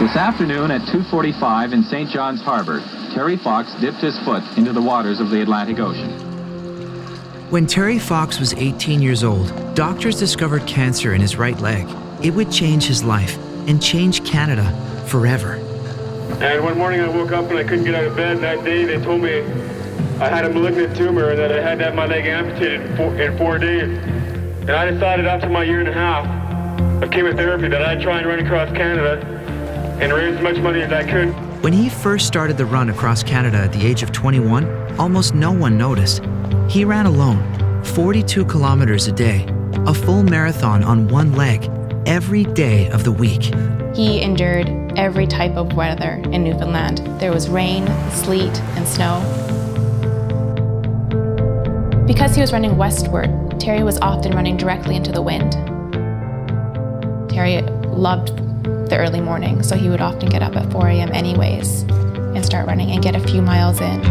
This afternoon at 2:45 in St. John's Harbor, Terry Fox dipped his foot into the waters of the Atlantic Ocean. When Terry Fox was 18 years old, doctors discovered cancer in his right leg. It would change his life and change Canada forever. And one morning I woke up and I couldn't get out of bed. That day they told me I had a malignant tumor and that I had to have my leg amputated in 4 days. And I decided after my year and a half of chemotherapy that I'd try and run across Canada and raise as much money as I could. When he first started the run across Canada at the age of 21, almost no one noticed. He ran alone, 42 kilometers a day, a full marathon on one leg, every day of the week. He endured every type of weather in Newfoundland. There was rain, sleet, and snow. Because he was running westward, Terry was often running directly into the wind. Terry loved the early morning, so he would often get up at 4 a.m. anyways and start running and get a few miles in,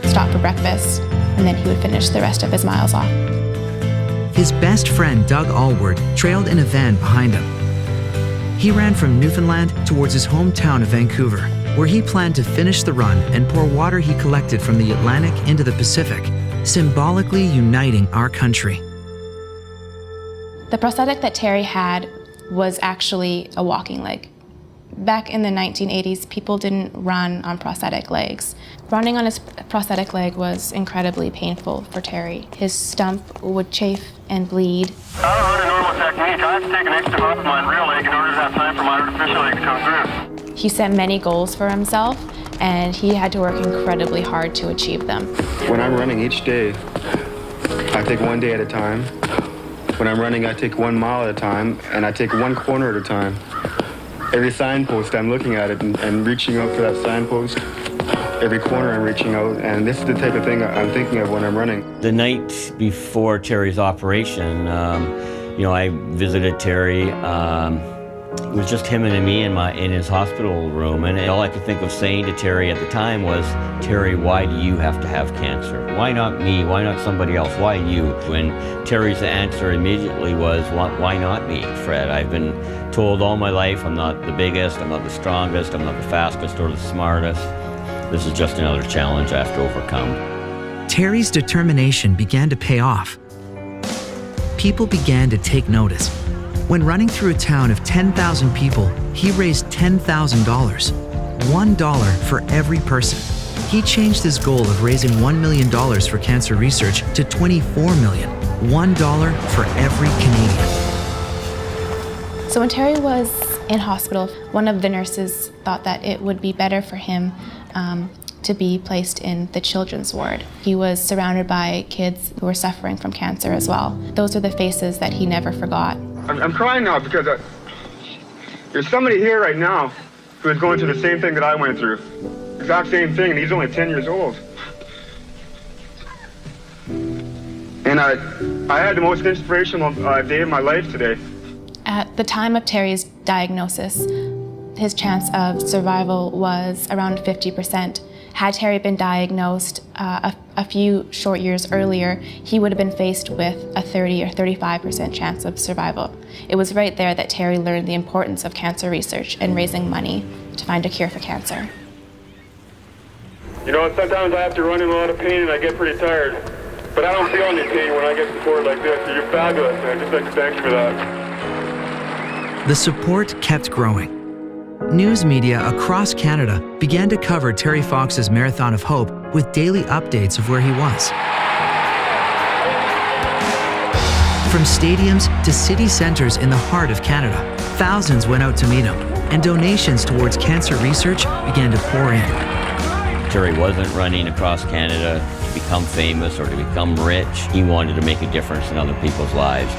stop for breakfast, and then he would finish the rest of his miles off. His best friend, Doug Allward, trailed in a van behind him. He ran from Newfoundland towards his hometown of Vancouver, where he planned to finish the run and pour water he collected from the Atlantic into the Pacific, symbolically uniting our country. The prosthetic that Terry had was actually a walking leg. Back in the 1980s, people didn't run on prosthetic legs. Running on his prosthetic leg was incredibly painful for Terry. His stump would chafe and bleed. I don't run a normal technique. I have to take an extra off my real leg in order to have time for my artificial leg to come through. He set many goals for himself, and he had to work incredibly hard to achieve them. When I'm running each day, I take one day at a time. When I'm running, I take 1 mile at a time, and I take one corner at a time. Every signpost, I'm looking at it and reaching out for that signpost. Every corner I'm reaching out, and this is the type of thing I'm thinking of when I'm running. The night before Terry's operation, I visited Terry. It was just him and me in his hospital room, and all I could think of saying to Terry at the time was, "Terry, why do you have to have cancer? Why not me? Why not somebody else? Why you?" And Terry's answer immediately was, "Why not me, Fred? I've been told all my life I'm not the biggest, I'm not the strongest, I'm not the fastest or the smartest. This is just another challenge I have to overcome." Terry's determination began to pay off. People began to take notice. When running through a town of 10,000 people, he raised $10,000, $1 for every person. He changed his goal of raising $1 million for cancer research to $24 million, $1 for every Canadian. So when Terry was in hospital, one of the nurses thought that it would be better for him to be placed in the children's ward. He was surrounded by kids who were suffering from cancer as well. Those are the faces that he never forgot. I'm crying now because there's somebody here right now who is going through the same thing that I went through. Exact same thing, and he's only 10 years old. And I had the most inspirational day of my life today. At the time of Terry's diagnosis, his chance of survival was around 50%. Had Terry been diagnosed a few short years earlier, he would have been faced with a 30 or 35% chance of survival. It was right there that Terry learned the importance of cancer research and raising money to find a cure for cancer. You know, sometimes I have to run in a lot of pain and I get pretty tired. But I don't feel any pain when I get support like this. You're fabulous, and I'd just like to thank you for that. The support kept growing. News media across Canada began to cover Terry Fox's Marathon of Hope with daily updates of where he was. From stadiums to city centres in the heart of Canada, thousands went out to meet him, and donations towards cancer research began to pour in. Terry wasn't running across Canada to become famous or to become rich. He wanted to make a difference in other people's lives.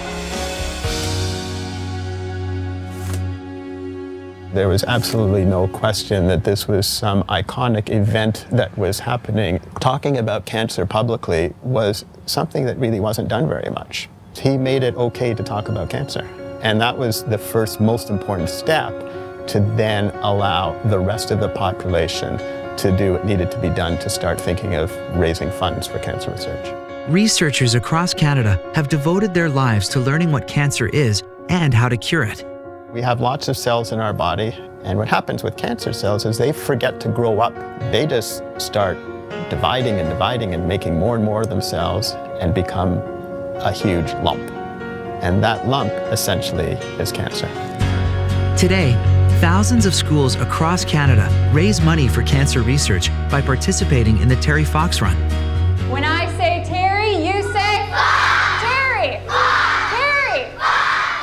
There was absolutely no question that this was some iconic event that was happening. Talking about cancer publicly was something that really wasn't done very much. He made it okay to talk about cancer. And that was the first most important step to then allow the rest of the population to do what needed to be done to start thinking of raising funds for cancer research. Researchers across Canada have devoted their lives to learning what cancer is and how to cure it. We have lots of cells in our body, and what happens with cancer cells is they forget to grow up. They just start dividing and making more and more of themselves and become a huge lump. And that lump essentially is cancer. Today, thousands of schools across Canada raise money for cancer research by participating in the Terry Fox Run. When I say Terry, you say Terry! Terry!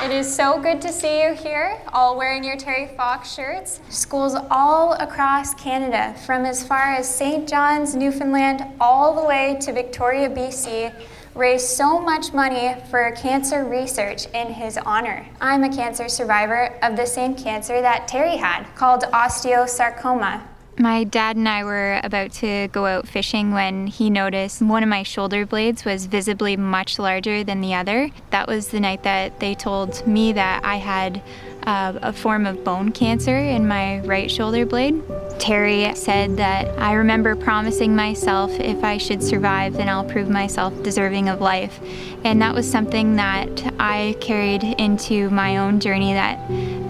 It is so good to see you here, all wearing your Terry Fox shirts. Schools all across Canada, from as far as St. John's, Newfoundland, all the way to Victoria, BC, raised so much money for cancer research in his honor. I'm a cancer survivor of the same cancer that Terry had, called osteosarcoma. My dad and I were about to go out fishing when he noticed one of my shoulder blades was visibly much larger than the other. That was the night that they told me that I had a form of bone cancer in my right shoulder blade. Terry said that I remember promising myself if I should survive, then I'll prove myself deserving of life. And that was something that I carried into my own journey, that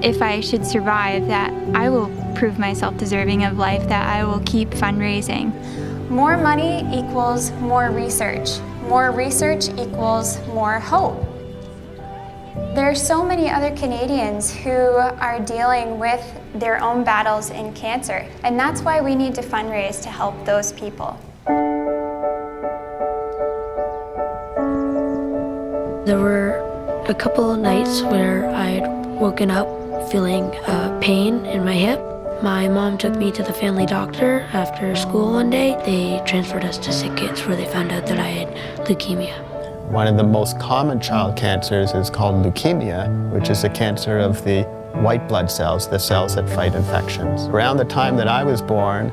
if I should survive, that I will prove myself deserving of life, that I will keep fundraising. More money equals more research. More research equals more hope. There are so many other Canadians who are dealing with their own battles in cancer, and that's why we need to fundraise to help those people. There were a couple of nights where I had woken up feeling pain in my hip. My mom took me to the family doctor after school one day. They transferred us to Sick Kids where they found out that I had leukemia. One of the most common child cancers is called leukemia, which is a cancer of the white blood cells, the cells that fight infections. Around the time that I was born,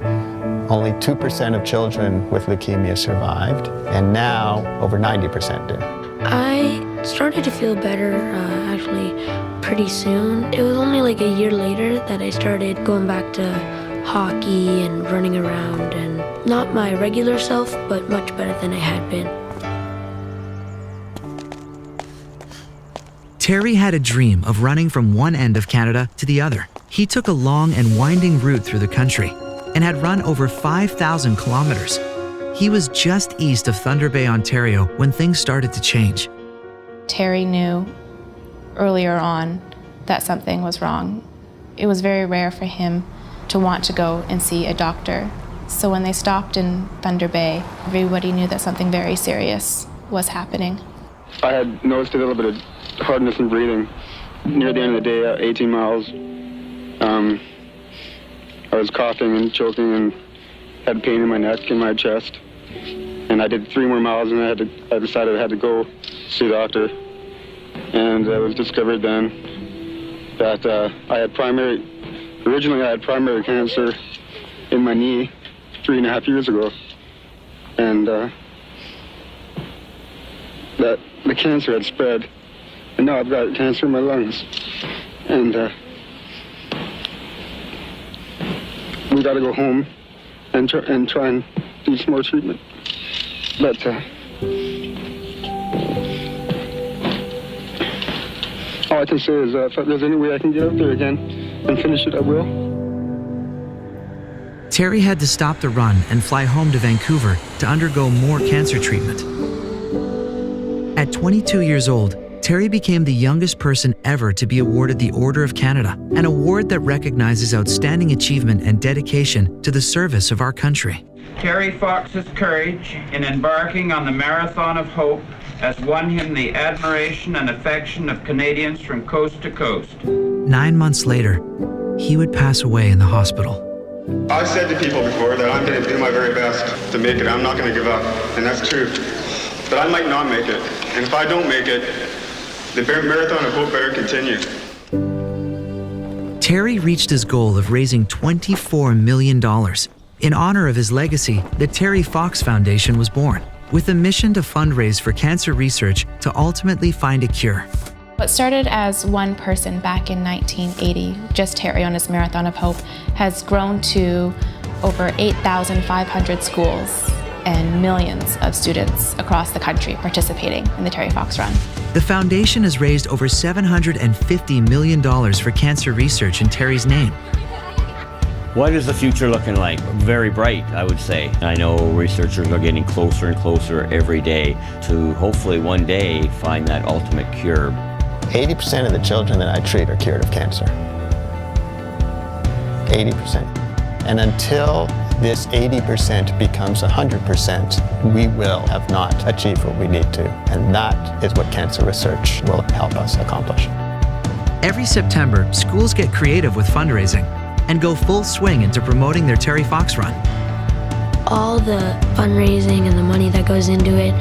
only 2% of children with leukemia survived, and now over 90% do. I started to feel better actually pretty soon. It was only like a year later that I started going back to hockey and running around, and not my regular self, but much better than I had been. Terry had a dream of running from one end of Canada to the other. He took a long and winding route through the country and had run over 5,000 kilometers. He was just east of Thunder Bay, Ontario, when things started to change. Terry knew earlier on that something was wrong. It was very rare for him to want to go and see a doctor. So when they stopped in Thunder Bay, everybody knew that something very serious was happening. I had noticed a little bit of hardness in breathing. Near the end of the day, 18 miles, I was coughing and choking and had pain in my neck and my chest. And I did 3 more miles, and I decided I had to go see a doctor. And it was discovered then that originally I had primary cancer in my knee 3.5 years ago. And that the cancer had spread, and now I've got cancer in my lungs. And we got to go home and try and do some more treatment. But all I can say is if there's any way I can get out there again and finish it, I will. Terry had to stop the run and fly home to Vancouver to undergo more cancer treatment. At 22 years old, Terry became the youngest person ever to be awarded the Order of Canada, an award that recognizes outstanding achievement and dedication to the service of our country. Terry Fox's courage in embarking on the Marathon of Hope has won him the admiration and affection of Canadians from coast to coast. 9 months later, he would pass away in the hospital. I've said to people before that I'm going to do my very best to make it. I'm not going to give up, and that's true. But I might not make it, and if I don't make it, the Marathon of Hope better continue. Terry reached his goal of raising $24 million. In honor of his legacy, the Terry Fox Foundation was born, with a mission to fundraise for cancer research to ultimately find a cure. What started as one person back in 1980, just Terry on his Marathon of Hope, has grown to over 8,500 schools and millions of students across the country participating in the Terry Fox Run. The foundation has raised over $750 million for cancer research in Terry's name. What is the future looking like? Very bright, I would say. I know researchers are getting closer and closer every day to hopefully one day find that ultimate cure. 80% of the children that I treat are cured of cancer. 80%. And until this 80% becomes 100%, we will have not achieved what we need to. And that is what cancer research will help us accomplish. Every September, schools get creative with fundraising and go full swing into promoting their Terry Fox Run. All the fundraising and the money that goes into it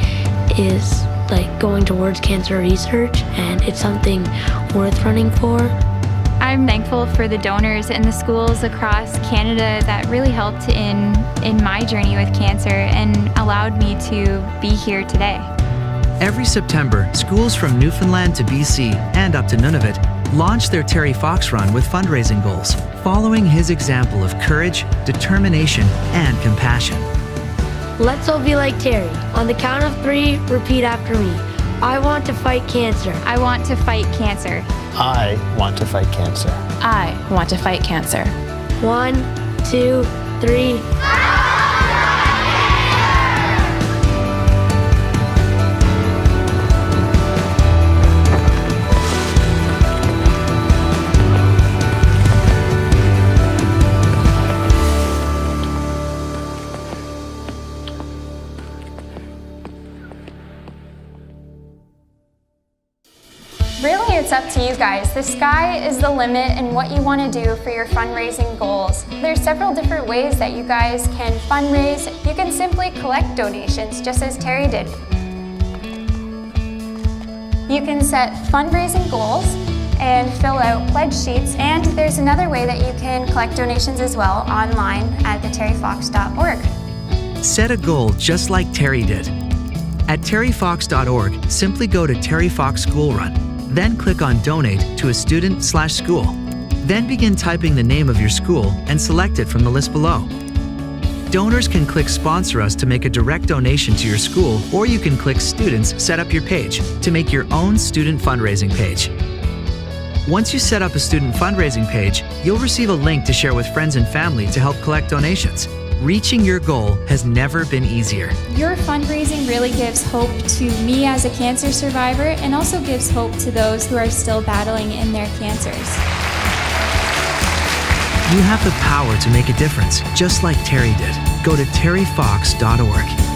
is like going towards cancer research, and it's something worth running for. I'm thankful for the donors and the schools across Canada that really helped in my journey with cancer and allowed me to be here today. Every September, schools from Newfoundland to BC and up to Nunavut launch their Terry Fox Run with fundraising goals, following his example of courage, determination, and compassion. Let's all be like Terry. On the count of 3, repeat after me. I want to fight cancer. I want to fight cancer. I want to fight cancer. I want to fight cancer. 1, 2, 3. Really, it's up to you guys. The sky is the limit in what you want to do for your fundraising goals. There's several different ways that you guys can fundraise. You can simply collect donations, just as Terry did. You can set fundraising goals and fill out pledge sheets, and there's another way that you can collect donations as well online at theterryfox.org. Set a goal just like Terry did. At terryfox.org, simply go to Terry Fox School Run. Then click on Donate to a student/school. Then begin typing the name of your school and select it from the list below. Donors can click Sponsor Us to make a direct donation to your school, or you can click Students Set Up Your Page to make your own student fundraising page. Once you set up a student fundraising page, you'll receive a link to share with friends and family to help collect donations. Reaching your goal has never been easier. Your fundraising really gives hope to me as a cancer survivor, and also gives hope to those who are still battling in their cancers. You have the power to make a difference, just like Terry did. Go to terryfox.org.